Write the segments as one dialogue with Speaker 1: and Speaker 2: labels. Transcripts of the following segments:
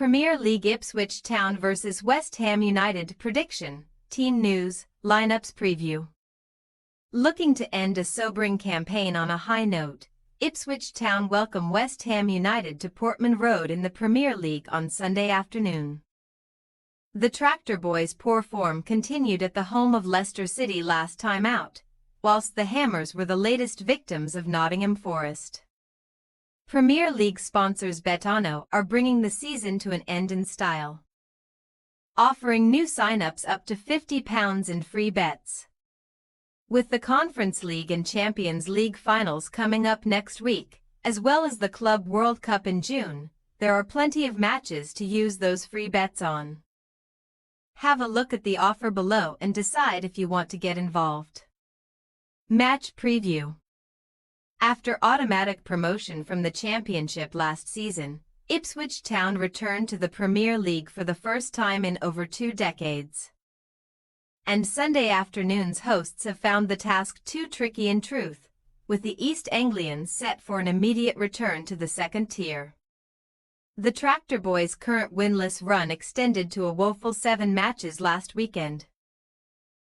Speaker 1: Premier League Ipswich Town vs West Ham United prediction, team news, lineups preview. Looking to end a sobering campaign on a high note, Ipswich Town welcome West Ham United to Portman Road in the Premier League on Sunday afternoon. The Tractor Boys' poor form continued at the home of Leicester City last time out, whilst the Hammers were the latest victims of Nottingham Forest. Premier League sponsors Betano are bringing the season to an end in style, offering new sign-ups up to £50 in free bets. With the Conference League and Champions League finals coming up next week, as well as the Club World Cup in June, there are plenty of matches to use those free bets on. Have a look at the offer below and decide if you want to get involved. Match preview. After automatic promotion from the Championship last season, Ipswich Town returned to the Premier League for the first time in over 2 decades. And Sunday afternoon's hosts have found the task too tricky in truth, with the East Anglians set for an immediate return to the second tier. The Tractor Boys' current winless run extended to a woeful 7 matches last weekend,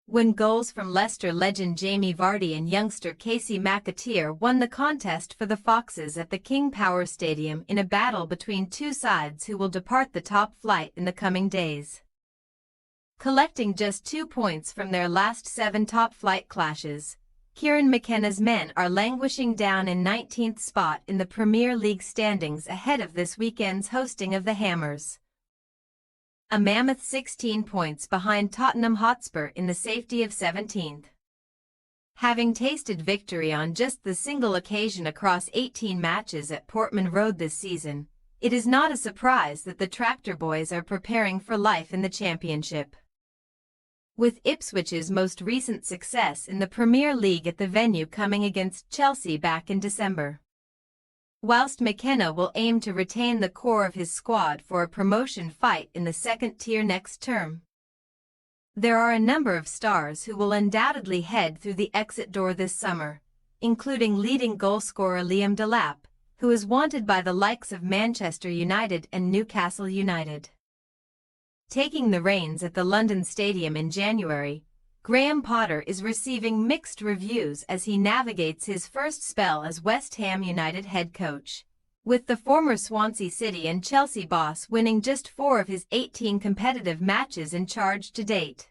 Speaker 1: when goals from Leicester legend Jamie Vardy and youngster Casey McAteer won the contest for the Foxes at the King Power Stadium in a battle between two sides who will depart the top flight in the coming days. Collecting just 2 points from their last 7 top-flight clashes, Kieran McKenna's men are languishing down in 19th spot in the Premier League standings ahead of this weekend's hosting of the Hammers. A mammoth 16 points behind Tottenham Hotspur in the safety of 17th. Having tasted victory on just the single occasion across 18 matches at Portman Road this season, it is not a surprise that the Tractor Boys are preparing for life in the Championship, with Ipswich's most recent success in the Premier League at the venue coming against Chelsea back in December. Whilst McKenna will aim to retain the core of his squad for a promotion fight in the second tier next term, there are a number of stars who will undoubtedly head through the exit door this summer, including leading goalscorer Liam Delap, who is wanted by the likes of Manchester United and Newcastle United. Taking the reins at the London Stadium in January, Graham Potter is receiving mixed reviews as he navigates his first spell as West Ham United head coach, with the former Swansea City and Chelsea boss winning just 4 of his 18 competitive matches in charge to date,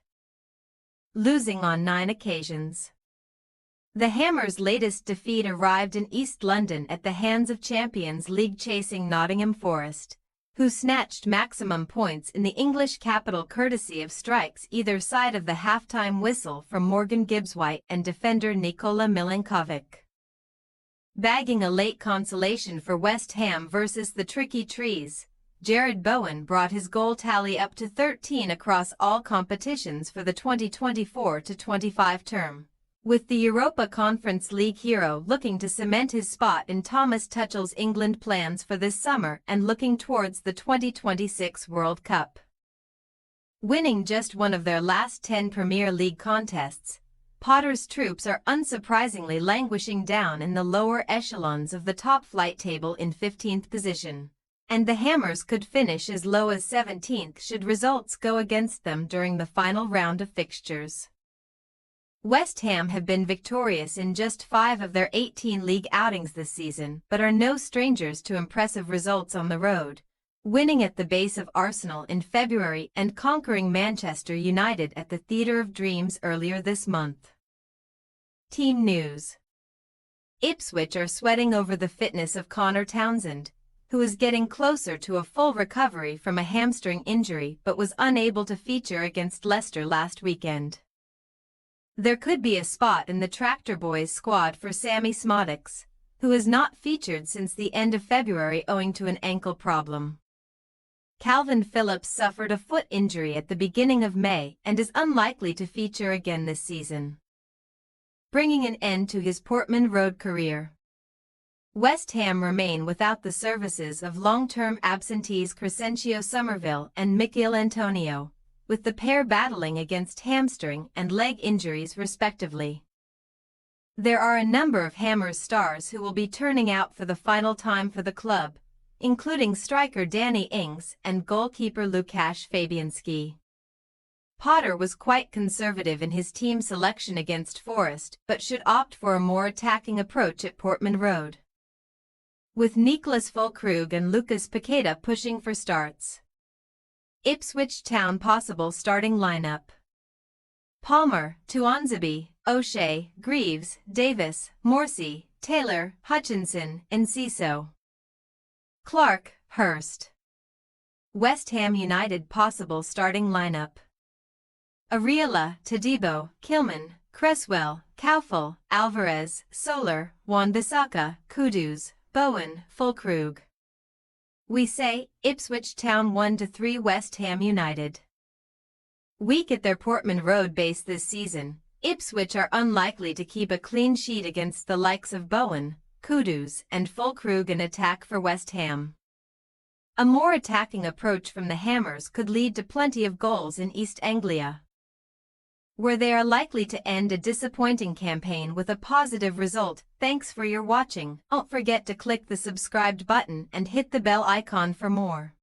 Speaker 1: losing on 9 occasions. The Hammers' latest defeat arrived in East London at the hands of Champions League chasing Nottingham Forest, who snatched maximum points in the English capital courtesy of strikes either side of the halftime whistle from Morgan Gibbs-White and defender Nikola Milinkovic. Bagging a late consolation for West Ham versus the Tricky Trees, Jared Bowen brought his goal tally up to 13 across all competitions for the 2024-25 term, with the Europa Conference League hero looking to cement his spot in Thomas Tuchel's England plans for this summer and looking towards the 2026 World Cup. Winning just one of their last 10 Premier League contests, Potter's troops are unsurprisingly languishing down in the lower echelons of the top-flight table in 15th position, and the Hammers could finish as low as 17th should results go against them during the final round of fixtures. West Ham have been victorious in just 5 of their 18 league outings this season but are no strangers to impressive results on the road, winning at the base of Arsenal in February and conquering Manchester United at the Theatre of Dreams earlier this month. Team news. Ipswich are sweating over the fitness of Connor Townsend, who is getting closer to a full recovery from a hamstring injury but was unable to feature against Leicester last weekend. There could be a spot in the Tractor Boys squad for Sammy Smodix, who has not featured since the end of February owing to an ankle problem. Calvin Phillips suffered a foot injury at the beginning of May and is unlikely to feature again this season, bringing an end to his Portman Road career. West Ham remain without the services of long-term absentees Crescencio Somerville and Michail Antonio, with the pair battling against hamstring and leg injuries respectively. There are a number of Hammers stars who will be turning out for the final time for the club, including striker Danny Ings and goalkeeper Łukasz Fabianski. Potter was quite conservative in his team selection against Forest, but should opt for a more attacking approach at Portman Road, with Kudus Fullkrug and Lucas Paqueta pushing for starts. Ipswich Town possible starting lineup: Palmer, Tuanzebe, O'Shea, Greaves, Davis, Morsey, Taylor, Hutchinson, Enciso, Clark, Hurst. West Ham United possible starting lineup: Areola, Todibo, Kilman, Cresswell, Coufal, Alvarez, Solar, Wan-Bissaka, Kudus, Bowen, Fullkrug. We say Ipswich Town 1-3 West Ham United. Weak at their Portman Road base this season, Ipswich are unlikely to keep a clean sheet against the likes of Bowen, Kudus, and Fullkrug in attack for West Ham. A more attacking approach from the Hammers could lead to plenty of goals in East Anglia, where they are likely to end a disappointing campaign with a positive result. Thanks for your watching. Don't forget to click the subscribed button and hit the bell icon for more.